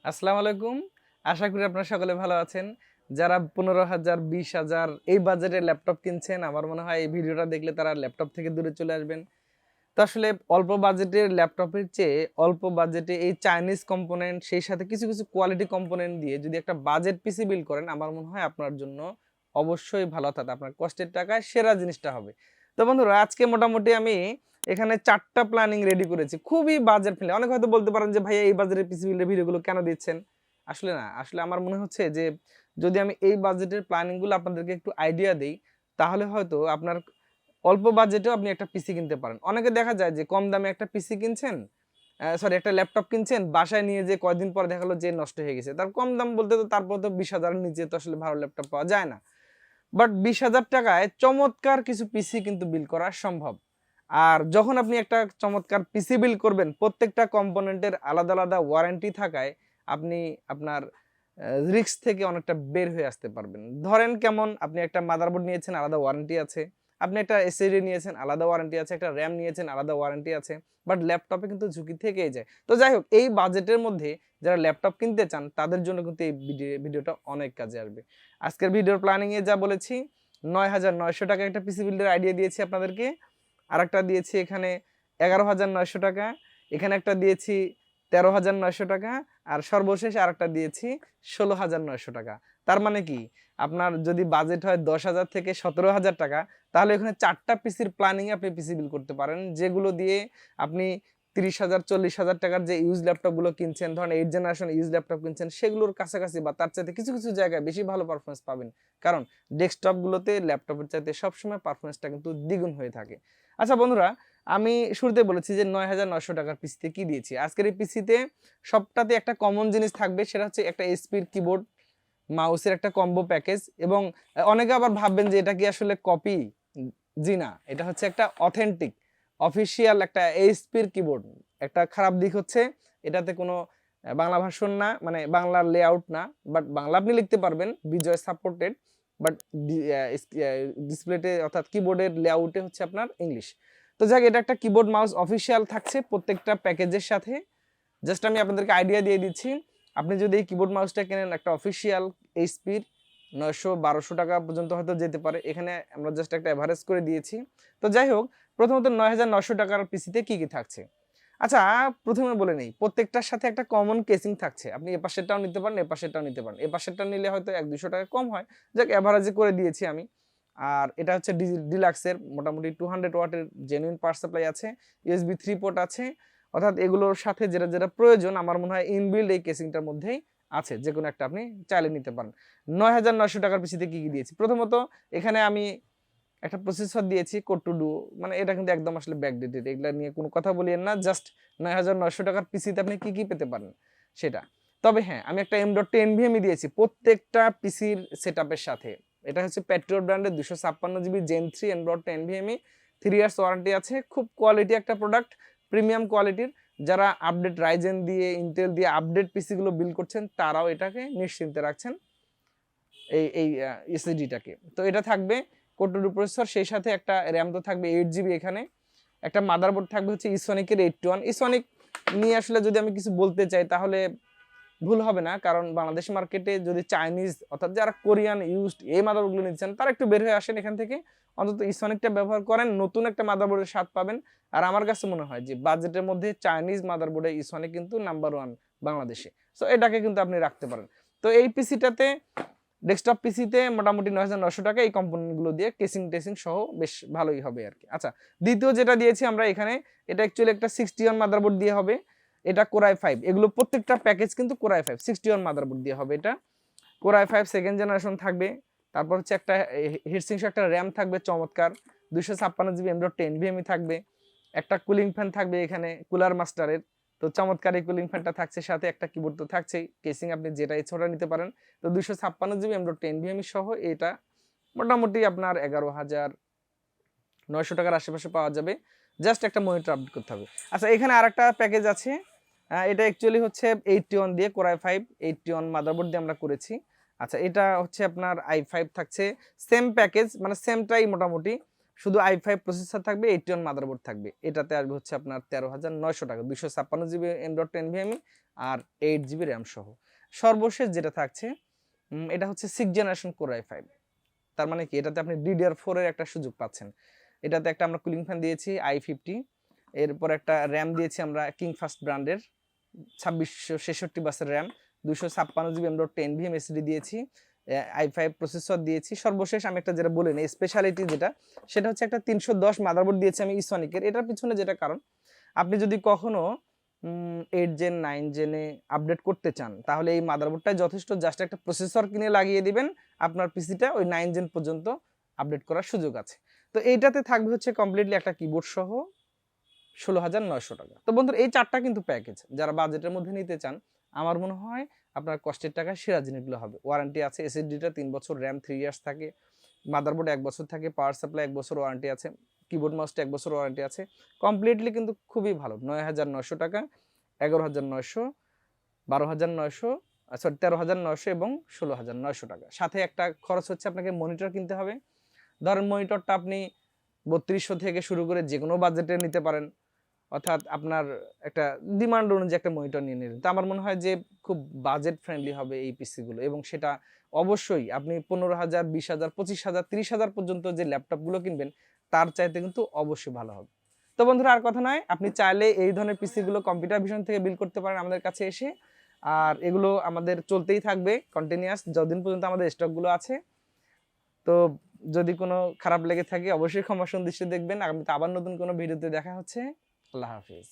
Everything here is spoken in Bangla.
আসসালামু আলাইকুম। আশা করি আপনারা সকলে ভালো আছেন। যারা 15,000, 20,000 এই বাজেটের ল্যাপটপ কিনছেন, আমার মনে হয় এই ভিডিওটা দেখলে তারা ল্যাপটপ থেকে দূরে চলে আসবেন। তো আসলে অল্প বাজেটের ল্যাপটপের চেয়ে অল্প বাজেটে এই চাইনিজ কম্পোনেন্ট সেই সাথে কিছু কোয়ালিটি কম্পোনেন্ট দিয়ে যদি একটা বাজেট পিসি বিল্ড করেন, আমার মনে হয় আপনার জন্য অবশ্যই ভালো, অর্থাৎ আপনার কষ্টের টাকায় সেরা জিনিসটা হবে। তো বন্ধুরা, আজকে মোটামুটি আমি এখানে ৪ টা প্ল্যানিং রেডি করেছি। খুবই বাজেট ফ্রেন্ডলি। অনেকে হয়তো বলতে পারেন যে, "ভাইয়া এই বাজেটের পিসি বিল্ডের ভিডিওগুলো কেন দিচ্ছেন?" আসলে না, আসলে আমার মনে হচ্ছে যে যদি আমি এই বাজেটের প্ল্যানিং গুলো আপনাদেরকে একটু আইডিয়া দেই, তাহলে হয়তো আপনার অল্প বাজেটেও আপনি একটা পিসি কিনতে পারেন। অনেকে দেখা যায় যে কম দামে একটা পিসি কিনছেন, সরি একটা ল্যাপটপ কিনছেন, বাসায় নিয়ে যেয়ে কয়দিন পরে দেখা গেল যে নষ্ট হয়ে গেছে। তার কম দাম বলতে তো তারপর তো 20,000 এর নিচে তো আসলে ভালো ল্যাপটপ পাওয়া যায় না। বাট 20,000 টাকায় চমৎকার কিছু পিসি কিন্তু বিল্ড করা সম্ভব। আর যখন আপনি একটা চমৎকার পিসি বিল্ড করবেন, প্রত্যেকটা কম্পোনেন্টের আলাদা ওয়ারেন্টি থাকায় আপনি আপনার রিস্ক থেকে অনেকটা বের হয়ে আসতে পারবেন। ধরেন কেমন, আপনি একটা মাদারবোর্ড নিয়েছেন, আলাদা ওয়ারেন্টি আছে। আপনি একটা এসএসডি নিয়েছেন, আলাদা ওয়ারেন্টি আছে। একটা RAM নিয়েছেন, আলাদা ওয়ারেন্টি আছে। বাট ল্যাপটপে কিন্তু ঝুঁকি থেকেই যায়। তো যাই হোক, এই বাজেটের মধ্যে যারা ল্যাপটপ কিনতে চান তাদের জন্য কিন্তু এই ভিডিওটা অনেক কাজে আসবে। আজকের ভিডিওর প্ল্যানিং এ যা বলেছি, ৯,৯০০ টাকা একটা পিসি বিল্ডের আইডিয়া দিয়েছি আপনাদেরকে। আরেকটা দিয়েছি এখানে ১১,৯০০ টাকা। এখানে একটা দিয়েছি ১৩,৯০০ টাকা। আর সর্বশেষ আরেকটা দিয়েছি ১৬,৯০০ টাকা। তার মানে কি? আপনার যদি বাজেট হয় ১০,০০০ থেকে ১৭,০০০ টাকা, তাহলে এখানে ৪ টা পিসির প্ল্যানিং এ আপনি পিসি বিল্ড করতে পারেন। যেগুলো দিয়ে আপনি ৩০,০০০, ৪০,০০০ টাকার যে ইউজড ল্যাপটপগুলো কিনছেন, ধরেন 8 জেনারেশন ইউজড ল্যাপটপ কিনছেন, সেগুলোর কাছাকাছি বা তার চাইতে কিছু জায়গায় বেশি ভালো পারফরম্যান্স পাবেন। কারণ ডেস্কটপগুলোতে ল্যাপটপের চাইতে সবসময় পারফরম্যান্সটা কিন্তু দ্বিগুণ হয়ে থাকে। আচ্ছা বন্ধুরা, আমি শুরুতে বলেছি যে ৯,৯০০ টাকার পিসিতে কি দিয়েছি। আজকের এই পিসিতে সবটাতে একটা কমন জিনিস থাকবে, সেটা হচ্ছে একটা এইচপির কিবোর্ড, মাউসের একটা কম্বো প্যাকেজ এবং অনেকে আবার ভাববেন যে এটা কি আসলে কপি? জি না, এটা হচ্ছে একটা অথেন্টিক অফিসিয়াল একটা এইচপির কিবোর্ড। একটা খারাপ দিক হচ্ছে এটাতে কোনো বাংলা ভার্সন না, মানে বাংলার লেআউট না। বাট বাংলা আপনি লিখতে পারবেন, বিজয় সাপোর্টেড। বাট ডিসপ্লেতে অর্থাৎ কিবোর্ডের লেআউটে হচ্ছে আপনার ইংলিশ। তো যাক, এটা একটা কিবোর্ড মাউস অফিসিয়াল থাকছে প্রত্যেকটা প্যাকেজের সাথে। জাস্ট আমি আপনাদেরকে আইডিয়া দিয়ে দিচ্ছি। আপনি যদি এই কিবোর্ড মাউসটা কেনেন একটা অফিসিয়াল এইচপির, ৯০০-১২০০ টাকা পর্যন্ত হয়তো যেতে পারে। এখানে আমরা জাস্ট একটা এভারেজ করে দিয়েছি। তো যাই হোক, প্রথমত ৯,৯০০ টাকার পিসিতে কি থাকছে? আচ্ছা, প্রথমে বলে নেই, প্রত্যেকটার সাথে একটা কমন কেসিং থাকছে। আপনি এপাশেরটাও নিতে পারেন, এপাশেরটাও নিতে পারেন। এপাশেরটা নিলে হয়তো ১-২০০ টাকা কম হয়। যাক, এভারেজে করে দিয়েছি আমি। আর এটা হচ্ছে ডিলাক্সের, মোটামুটি 200 ওয়াটের জেনুইন পাওয়ার সাপ্লাই আছে। USB 3 পোর্ট আছে। অর্থাৎ এগুলোর সাথে যেটা প্রয়োজন আমার মনে হয় ইনবিল্ড এই কেসিংটার মধ্যেই আছে। যেকোনো একটা আপনি চাইলে নিতে পারেন। ৯,৯০০ টাকার পিসিতে কি দিয়েছি? প্রথমত এখানে আমি একটা প্রসেসর দিয়েছি কোর টু ডুও, মানে এটা কিন্তু একদম আসলে ব্যাকডেটেড, এগুলা নিয়ে কোনো কথা বলিয়েন না। জাস্ট ৯,৯০০ টাকার পিসিতে আপনি কি পেতে পারেন সেটা। তবে হ্যাঁ, আমি একটা M.2 NVMe দিয়েছি প্রত্যেকটা পিসির সেটআপের সাথে। এটা হচ্ছে প্যাট্রিয়ট ব্র্যান্ডের 256 GB Gen 3 M.2 NVMe, 3 years warranty আছে। খুব কোয়ালিটি একটা প্রোডাক্ট, প্রিমিয়াম কোয়ালিটির। যারা আপডেট রাইজেন দিয়ে, ইন্টেল দিয়ে আপডেট পিসিগুলো বিল্ড করছেন, তারাও এটাকে নিশ্চিন্তে রাখছেন এই এসএসডিটাকে। তো এটা থাকবে কোর টু ডু প্রসেসর, সেই সাথে একটা র্যাম তো থাকবে 8 জিবি এখানে। একটা মাদারবোর্ড থাকবে হচ্ছে ইসনিকের 821। ইসনিক নিয়ে আসলে যদি আমি কিছু বলতে চাই তাহলে ভুল হবে না, কারণ বাংলাদেশ মার্কেটে যদি চাইনিজ অর্থাৎ যারা কোরিয়ান ইউজড এই মাদারবোর্ডগুলো নিচ্ছেন, তারা একটু বের হয়ে আসেন এখান থেকে, অন্তত ইসনিকটা ব্যবহার করেন, নতুন একটা মাদারবোর্ডের স্বাদ পাবেন। আর আমার কাছে মনে হয় যে বাজেটের মধ্যে চাইনিজ মাদারবোর্ডে ইসনিক কিন্তু নাম্বার 1 বাংলাদেশে। সো এটাকে কিন্তু আপনি রাখতে পারেন। তো এই পিসিটাতে, ডেস্কটপ পিসিতে মোটামুটি ৯,৯০০ টাকা এই কম্পোনেন্টগুলো দিয়ে কেসিং টেসিং সহ বেশ ভালোই হবে আর কি। আচ্ছা, দ্বিতীয় যেটা দিয়েছি আমরা এখানে, এটা অ্যাকচুয়ালি একটা 61 মাদারবোর্ড দিয়ে হবে। এটা Core i5, এগুলো প্রত্যেকটা প্যাকেজ কিন্তু Core i5 61 মাদারবোর্ড দিয়ে হবে। এটা Core i5 সেকেন্ড জেনারেশন থাকবে। তারপর হচ্ছে একটা হিটসিং একটা র্যাম থাকবে চমৎকার, 256 জিবি M.2 NVMe থাকবে। একটা কুলিং ফ্যান থাকবে এখানে কুলার মাস্টারের। তো চমৎকার এই কুলিং ফ্যানটা থাকছে, সাথে একটা কিবোর্ড তো থাকছেই। কেসিং আপনি যেটা ইচ্ছা নিতে পারেন। তো 256 জিবি M.2 NVMe সহ এটা মোটামুটি আপনার 11,900 টাকার আশেপাশে পাওয়া যাবে। জাস্ট একটা মনিটর আপডেট করতে হবে। আচ্ছা, এখানে আরেকটা প্যাকেজ আছে। এটা অ্যাকচুয়ালি হচ্ছে 81 দিয়ে Core i5 81 মাদারবোর্ড দিয়ে আমরা করেছি। আচ্ছা, এটা হচ্ছে আপনার i5 থাকছে, সেম প্যাকেজ, মানে সেমটাই মোটামুটি। শুধু i5 প্রসেসর থাকবে, 81 মাদারবোর্ড থাকবে। এটাতে আসবে হচ্ছে আপনার 13,900 টাকা, 256 জিবি M.2 NVMe আর 8 GB র্যাম সহ। সর্বশেষ যেটা থাকছে এটা হচ্ছে 6th জেনারেশন কোর i5। তার মানে কি, এটাতে আপনি DDR4 এর একটা সুযোগ পাচ্ছেন। এটাতে একটা আমরা কুলিং ফ্যান দিয়েছি i50, এরপর একটা র্যাম দিয়েছি আমরা কিংফাস্ট ব্র্যান্ডের 2666 বাসের RAM, 256 GB M.2 NVMe SSD দিয়েছি, i5 প্রসেসর দিয়েছি। সর্বশেষ আমি একটা যেটা বলি না স্পেশালিটি যেটা, সেটা হচ্ছে একটা 310 মাদারবোর্ড দিয়েছি আমি ইসোনিকের। এটার পিছনে যেটা কারণ, আপনি যদি কখনো 8 জেন 9 জেনে আপডেট করতে চান, তাহলে এই মাদারবোর্ডটাই যথেষ্ট। জাস্ট একটা প্রসেসর কিনে লাগিয়ে দিবেন, আপনার পিসিটা ওই 9 জেন পর্যন্ত আপডেট করার সুযোগ আছে। তো এইটাতে থাকবে হচ্ছে কমপ্লিটলি একটা কিবোর্ড সহ 16,900 টাকা। তো বন্ধুরা, এই 4টা কিন্তু প্যাকেজ, যারা বাজেটের মধ্যে নিতে চান, আমার মনে হয় আপনার কষ্টের টাকায় সেরা জিনিসগুলো হবে। ওয়ারেন্টি আছে, এসএসডিটা 3 বছর, র্যাম 3 ইয়ার্স থাকে, মাদারবোর্ড 1 বছর থাকে, পাওয়ার সাপ্লাই 1 বছর ওয়ারেন্টি আছে, কিবোর্ড মাউসটা 1 বছর ওয়ারেন্টি আছে। কমপ্লিটলি কিন্তু খুবই ভালো। 9,900 টাকা, 11,900, 12,900, সরি 13,900 এবং 16,900 টাকা। সাথে একটা খরচ হচ্ছে আপনাকে মনিটর কিনতে হবে। ধরেন মনিটরটা আপনি 3200 থেকে শুরু করে যে কোনো বাজেটে নিতে পারেন, অর্থাৎ আপনার একটা ডিমান্ড অনুযায়ী একটা মনিটর নিয়ে নিলেন। তো আমার মনে হয় যে খুব বাজেট ফ্রেন্ডলি হবে এই পিসিগুলো, এবং সেটা অবশ্যই আপনি 15,000, 20,000, 25,000, 30,000 পর্যন্ত যে ল্যাপটপগুলো কিনবেন তার চাইতে কিন্তু অবশ্যই ভালো হবে। তো বন্ধুরা, আর কথা নয়, আপনি চাইলে এই ধরনের পিসিগুলো কম্পিউটার ভিশন থেকে বিল্ড করতে পারেন আমাদের কাছে এসে। আর এগুলো আমাদের চলতেই থাকবে কন্টিনিউয়াস যতদিন পর্যন্ত আমাদের স্টকগুলো আছে। তো যদি কোনো খারাপ লেগে থাকে অবশ্যই ক্ষমা সুন্দর দৃষ্টিতে দেখবেন। আগামীতে আবার নতুন কোনো ভিডিওতে দেখা হচ্ছে। আল্লাহ হাফিজ।